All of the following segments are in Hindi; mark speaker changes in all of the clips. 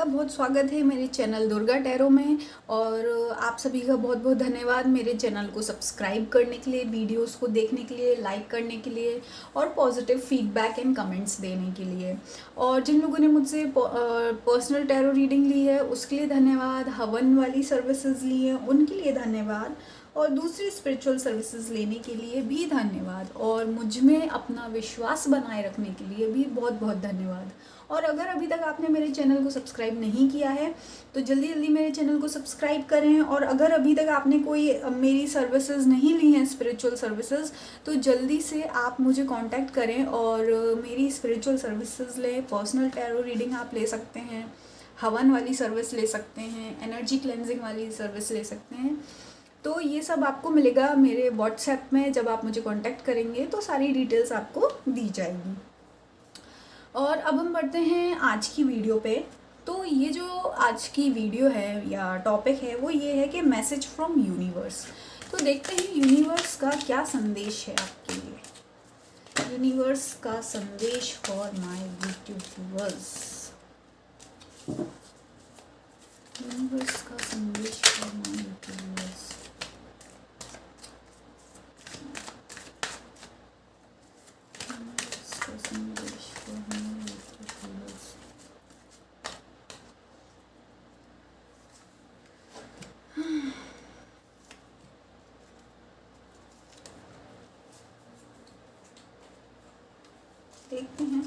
Speaker 1: का बहुत स्वागत है मेरे चैनल दुर्गा टैरो में। और आप सभी का बहुत बहुत धन्यवाद मेरे चैनल को सब्सक्राइब करने के लिए, वीडियोस को देखने के लिए, लाइक करने के लिए और पॉजिटिव फीडबैक एंड कमेंट्स देने के लिए। और जिन लोगों ने मुझसे पर्सनल टैरो रीडिंग ली है उसके लिए धन्यवाद, हवन वाली सर्विसेज ली है उनके लिए धन्यवाद, और दूसरी स्पिरिचुअल सर्विसेज लेने के लिए भी धन्यवाद, और मुझ में अपना विश्वास बनाए रखने के लिए भी बहुत बहुत धन्यवाद। और अगर अभी तक आपने मेरे चैनल को सब्सक्राइब नहीं किया है तो जल्दी जल्दी मेरे चैनल को सब्सक्राइब करें। और अगर अभी तक आपने कोई मेरी सर्विसेज नहीं ली हैं, स्पिरिचुअल सर्विसेज, तो जल्दी से आप मुझे कांटेक्ट करें और मेरी स्पिरिचुअल सर्विसेज लें। पर्सनल टैरो रीडिंग आप ले सकते हैं, हवन वाली सर्विस ले सकते हैं, एनर्जी क्लेंजिंग वाली सर्विस ले सकते हैं। तो ये सब आपको मिलेगा मेरे व्हाट्सएप में। जब आप मुझे कांटेक्ट करेंगे तो सारी डिटेल्स आपको दी जाएगी। और अब हम बढ़ते हैं आज की वीडियो पे। तो ये जो आज की वीडियो है या टॉपिक है वो ये है कि मैसेज फ्रॉम यूनिवर्स। तो देखते हैं यूनिवर्स का क्या संदेश है आपके लिए। यूनिवर्स का संदेश for my YouTube viewers. Universe का संदेश फॉर माय यूट्यूब व्यूअर्स। देखते हैं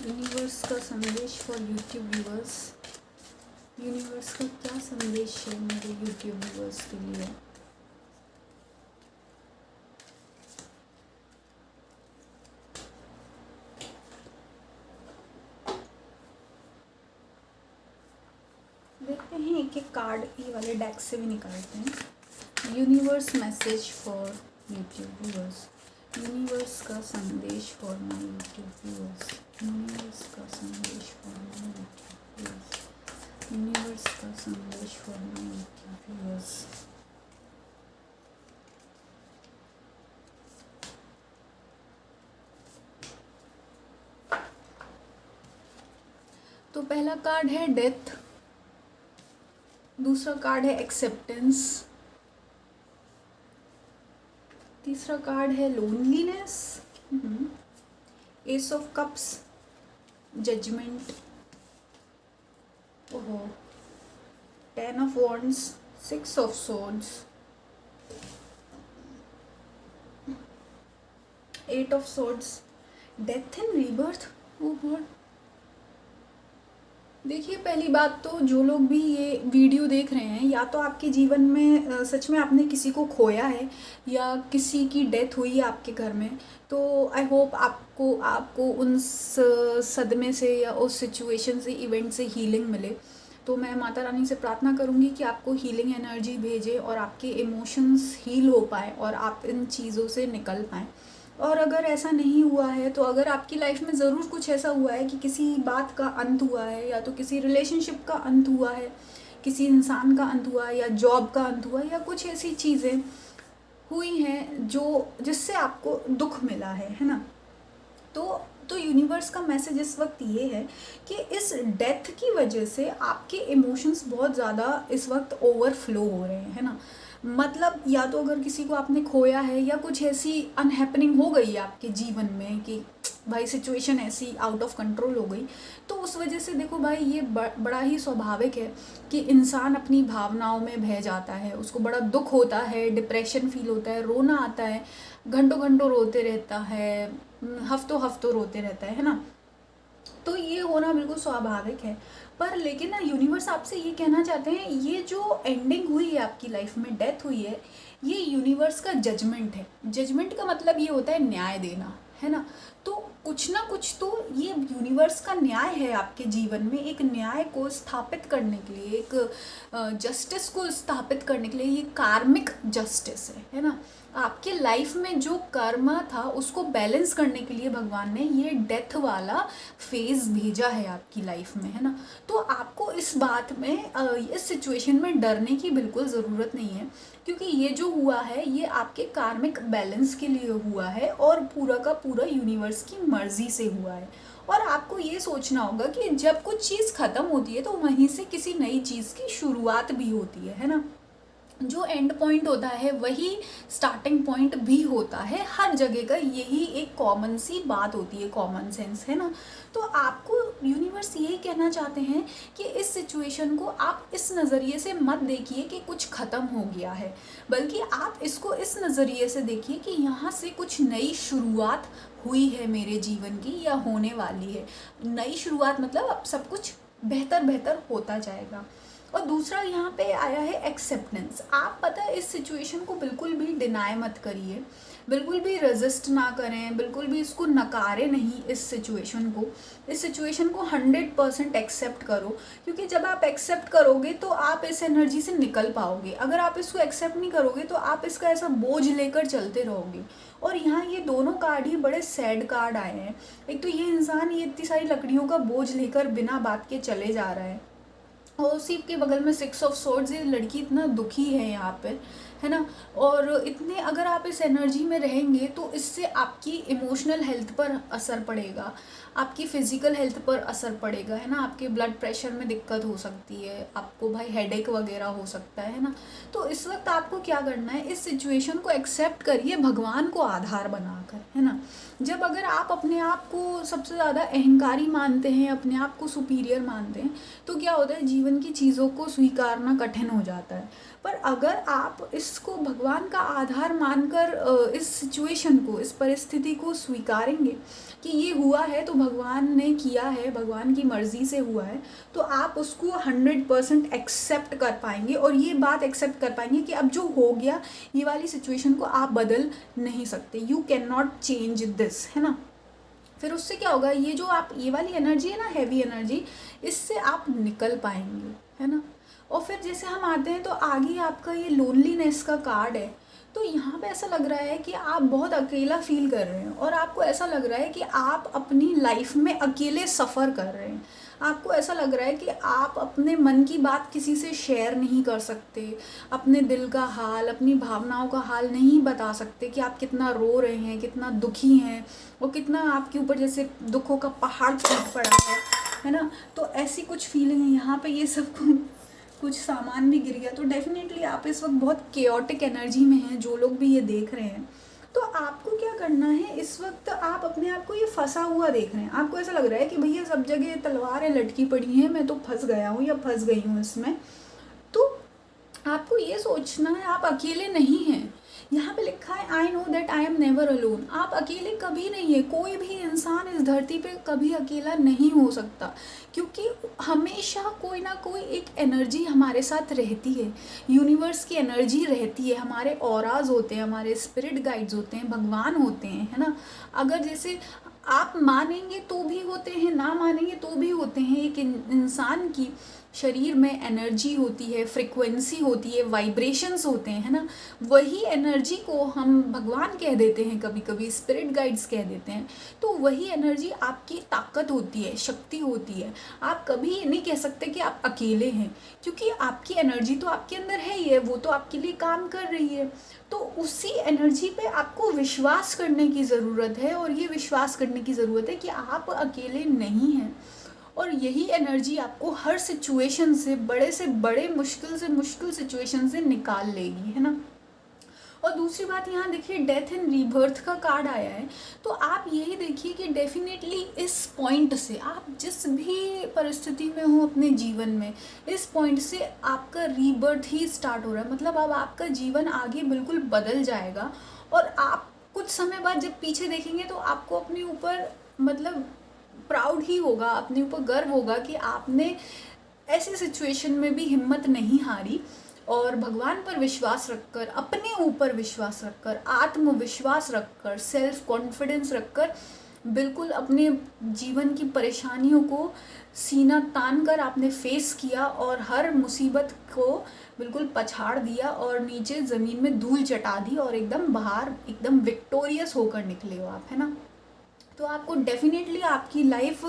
Speaker 1: यूनिवर्स का संदेश फॉर यूट्यूब व्यूअर्स। यूनिवर्स का क्या संदेश है मेरे यूट्यूब व्यूअर्स के लिए। देखते हैं एक एक कार्ड ये वाले डेक से भी निकालते हैं। Universe message for YouTube viewers. Universe का संदेश for my YouTube viewers. Universe का संदेश for my YouTube viewers. Universe का संदेश फॉर माय यूट्यूब व्यूअर्स। तो पहला कार्ड है डेथ, दूसरा कार्ड है एक्सेप्टेंस, तीसरा कार्ड है loneliness, ace of cups, judgment, ओहो, 10 of wands, 6 of swords, 8 of swords, death and rebirth. Oh God. देखिए, पहली बात तो जो लोग भी ये वीडियो देख रहे हैं, या तो आपके जीवन में सच में आपने किसी को खोया है या किसी की डेथ हुई है आपके घर में, तो आई होप आपको उन सदमे से या उस सिचुएशन से, इवेंट से हीलिंग मिले। तो मैं माता रानी से प्रार्थना करूँगी कि आपको हीलिंग एनर्जी भेजे और आपके इमोशंस हील हो पाए और आप इन चीज़ों से निकल पाएँ। और अगर ऐसा नहीं हुआ है तो अगर आपकी लाइफ में ज़रूर कुछ ऐसा हुआ है कि किसी बात का अंत हुआ है, या तो किसी रिलेशनशिप का अंत हुआ है, किसी इंसान का अंत हुआ है, या जॉब का अंत हुआ है, या कुछ ऐसी चीज़ें हुई हैं जिससे आपको दुख मिला है ना। तो यूनिवर्स का मैसेज इस वक्त ये है कि इस डेथ की वजह से आपके इमोशंस बहुत ज़्यादा इस वक्त ओवरफ्लो हो रहे हैं, है ना। मतलब या तो अगर किसी को आपने खोया है या कुछ ऐसी अनहैपनिंग हो गई है आपके जीवन में कि भाई सिचुएशन ऐसी आउट ऑफ कंट्रोल हो गई, तो उस वजह से देखो भाई ये बड़ा ही स्वाभाविक है कि इंसान अपनी भावनाओं में बह जाता है। उसको बड़ा दुख होता है, डिप्रेशन फील होता है, रोना आता है, घंटों घंटों रोते रहता है, हफ्तों हफ्तों रोते रहता है ना। तो ये होना बिल्कुल स्वाभाविक है। पर लेकिन ना यूनिवर्स आपसे ये कहना चाहते हैं, ये जो एंडिंग हुई है आपकी लाइफ में, डेथ हुई है, ये यूनिवर्स का जजमेंट है। जजमेंट का मतलब ये होता है न्याय देना, है ना। तो कुछ ना कुछ तो ये यूनिवर्स का न्याय है आपके जीवन में। एक न्याय को स्थापित करने के लिए, एक जस्टिस को स्थापित करने के लिए, ये कार्मिक जस्टिस है ना। आपके लाइफ में जो कर्म था उसको बैलेंस करने के लिए भगवान ने ये डेथ वाला फेज भेजा है आपकी लाइफ में, है ना। तो आपको इस बात में, इस सिचुएशन में डरने की बिल्कुल ज़रूरत नहीं है, क्योंकि ये जो हुआ है ये आपके कार्मिक बैलेंस के लिए हुआ है और पूरा का पूरा यूनिवर्स की मर्जी से हुआ है। और आपको ये सोचना होगा कि जब कुछ चीज़ ख़त्म होती है तो वहीं से किसी नई चीज़ की शुरुआत भी होती है ना। जो एंड पॉइंट होता है वही स्टार्टिंग पॉइंट भी होता है। हर जगह का यही एक कॉमन सी बात होती है, कॉमन सेंस, है ना। तो आपको यूनिवर्स यही कहना चाहते हैं कि इस सिचुएशन को आप इस नज़रिए से मत देखिए कि कुछ ख़त्म हो गया है, बल्कि आप इसको इस नज़रिए से देखिए कि यहाँ से कुछ नई शुरुआत हुई है मेरे जीवन की या होने वाली है। नई शुरुआत मतलब अब सब कुछ बेहतर बेहतर होता जाएगा। और दूसरा यहाँ पे आया है एक्सेप्टेंस। आप पता है इस सिचुएशन को बिल्कुल भी डिनाई मत करिए, बिल्कुल भी रेजिस्ट ना करें, बिल्कुल भी इसको नकारें नहीं। इस सिचुएशन को 100% एक्सेप्ट करो, क्योंकि जब आप एक्सेप्ट करोगे तो आप इस एनर्जी से निकल पाओगे। अगर आप इसको एक्सेप्ट नहीं करोगे तो आप इसका ऐसा बोझ लेकर चलते रहोगे। और यहाँ ये दोनों कार्ड ही बड़े सैड कार्ड आए हैं। एक तो ये इंसान ये इतनी सारी लकड़ियों का बोझ लेकर बिना बात के चले जा रहा है, और उसी के बगल में 6 ऑफ स्वॉर्ड्स, ये लड़की इतना दुखी है यहाँ पे, है ना। और इतने अगर आप इस एनर्जी में रहेंगे तो इससे आपकी इमोशनल हेल्थ पर असर पड़ेगा, आपकी फ़िज़िकल हेल्थ पर असर पड़ेगा, है ना। आपके ब्लड प्रेशर में दिक्कत हो सकती है, आपको भाई हेडेक वगैरह हो सकता है ना। तो इस वक्त आपको क्या करना है, इस सिचुएशन को एक्सेप्ट करिए भगवान को आधार बनाकर, है ना। जब अगर आप अपने आप को सबसे ज़्यादा अहंकारी मानते हैं, अपने आप को सुपीरियर मानते हैं, तो क्या होता है, जीवन की चीज़ों को स्वीकारना कठिन हो जाता है। पर अगर आप इसको भगवान का आधार मानकर इस सिचुएशन को, इस परिस्थिति को स्वीकारेंगे कि ये हुआ है तो भगवान ने किया है, भगवान की मर्ज़ी से हुआ है, तो आप उसको 100% एक्सेप्ट कर पाएंगे। और ये बात एक्सेप्ट कर पाएंगे कि अब जो हो गया, ये वाली सिचुएशन को आप बदल नहीं सकते, you can not change this, है ना। फिर उससे क्या होगा, ये जो आप ये वाली एनर्जी है ना, हैवी एनर्जी, इससे आप निकल पाएंगे, है ना। और फिर जैसे हम आते हैं तो आगे आपका ये लोनलीनेस का कार्ड है। तो यहाँ पे ऐसा लग रहा है कि आप बहुत अकेला फील कर रहे हैं, और आपको ऐसा लग रहा है कि आप अपनी लाइफ में अकेले सफ़र कर रहे हैं। आपको ऐसा लग रहा है कि आप अपने मन की बात किसी से शेयर नहीं कर सकते, अपने दिल का हाल, अपनी भावनाओं का हाल नहीं बता सकते कि आप कितना रो रहे हैं, कितना दुखी हैं, और कितना आपके ऊपर जैसे दुखों का पहाड़ टूट पड़ा है ना। तो ऐसी कुछ फीलिंग है यहाँ पे। ये सब कुछ सामान भी गिर गया, तो डेफिनेटली आप इस वक्त बहुत केओटिक एनर्जी में हैं, जो लोग भी ये देख रहे हैं। तो आपको क्या करना है, इस वक्त आप अपने आप को ये फंसा हुआ देख रहे हैं, आपको ऐसा लग रहा है कि भैया सब जगह तलवारें लटकी पड़ी हैं, मैं तो फंस गया हूँ या फंस गई हूँ इसमें। तो आपको ये सोचना है आप अकेले नहीं हैं। यहाँ पे लिखा है I know that I am never alone. आप अकेले कभी नहीं है, कोई भी इंसान इस धरती पे कभी अकेला नहीं हो सकता, क्योंकि हमेशा कोई ना कोई एक एनर्जी हमारे साथ रहती है, यूनिवर्स की एनर्जी रहती है, हमारे ऑराज होते हैं, हमारे स्पिरिट गाइड्स होते हैं, भगवान होते हैं, है ना। अगर जैसे आप मानेंगे तो भी होते हैं, ना मानेंगे तो भी होते हैं। एक इंसान की शरीर में एनर्जी होती है, फ्रिक्वेंसी होती है, वाइब्रेशंस होते हैं, है ना। वही एनर्जी को हम भगवान कह देते हैं, कभी कभी स्पिरिट गाइड्स कह देते हैं। तो वही एनर्जी आपकी ताकत होती है, शक्ति होती है। आप कभी ये नहीं कह सकते कि आप अकेले हैं, क्योंकि आपकी एनर्जी तो आपके अंदर है ही है, वो तो आपके लिए काम कर रही है। तो उसी एनर्जी पे आपको विश्वास करने की ज़रूरत है, और ये विश्वास करने की ज़रूरत है कि आप अकेले नहीं हैं। और यही एनर्जी आपको हर सिचुएशन से बड़े मुश्किल सिचुएशन से निकाल लेगी, है ना। और दूसरी बात यहाँ देखिए, डेथ एंड रीबर्थ का कार्ड आया है। तो आप यही देखिए कि डेफिनेटली इस पॉइंट से, आप जिस भी परिस्थिति में हो अपने जीवन में, इस पॉइंट से आपका रीबर्थ ही स्टार्ट हो रहा है। मतलब अब आपका जीवन आगे बिल्कुल बदल जाएगा, और आप कुछ समय बाद जब पीछे देखेंगे तो आपको अपने ऊपर मतलब प्राउड ही होगा, अपने ऊपर गर्व होगा कि आपने ऐसी सिचुएशन में भी हिम्मत नहीं हारी, और भगवान पर विश्वास रखकर, अपने ऊपर विश्वास रखकर, आत्मविश्वास रखकर, सेल्फ कॉन्फिडेंस रखकर, बिल्कुल अपने जीवन की परेशानियों को सीना तान कर आपने फेस किया, और हर मुसीबत को बिल्कुल पछाड़ दिया, और नीचे ज़मीन में धूल चटा दी, और एकदम बाहर एकदम विक्टोरियस होकर निकले हो आप, है ना। तो आपको डेफिनेटली आपकी लाइफ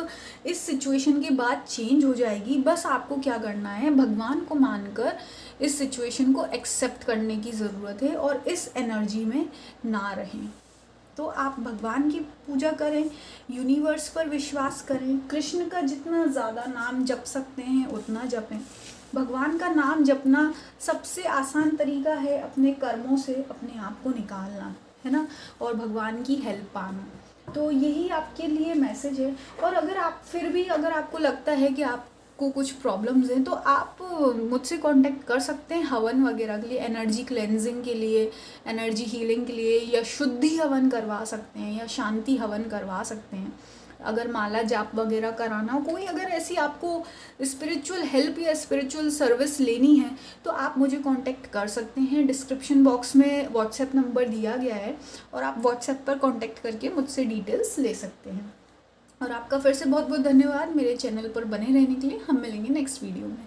Speaker 1: इस सिचुएशन के बाद चेंज हो जाएगी। बस आपको क्या करना है, भगवान को मानकर इस सिचुएशन को एक्सेप्ट करने की ज़रूरत है, और इस एनर्जी में ना रहें। तो आप भगवान की पूजा करें, यूनिवर्स पर विश्वास करें, कृष्ण का जितना ज़्यादा नाम जप सकते हैं उतना जपें। भगवान का नाम जपना सबसे आसान तरीका है अपने कर्मों से अपने आप को निकालना, है ना, और भगवान की हेल्प पाना। तो यही आपके लिए मैसेज है। और अगर आप फिर भी अगर आपको लगता है कि आपको कुछ प्रॉब्लम्स हैं तो आप मुझसे कांटेक्ट कर सकते हैं हवन वगैरह के लिए, एनर्जी क्लेंजिंग के लिए, एनर्जी हीलिंग के लिए, या शुद्धि हवन करवा सकते हैं या शांति हवन करवा सकते हैं। अगर माला जाप वगैरह कराना हो, कोई अगर ऐसी आपको स्पिरिचुअल हेल्प या स्पिरिचुअल सर्विस लेनी है तो आप मुझे कांटेक्ट कर सकते हैं। डिस्क्रिप्शन बॉक्स में व्हाट्सएप नंबर दिया गया है और आप व्हाट्सएप पर कांटेक्ट करके मुझसे डिटेल्स ले सकते हैं। और आपका फिर से बहुत बहुत धन्यवाद मेरे चैनल पर बने रहने के लिए। हम मिलेंगे नेक्स्ट वीडियो में।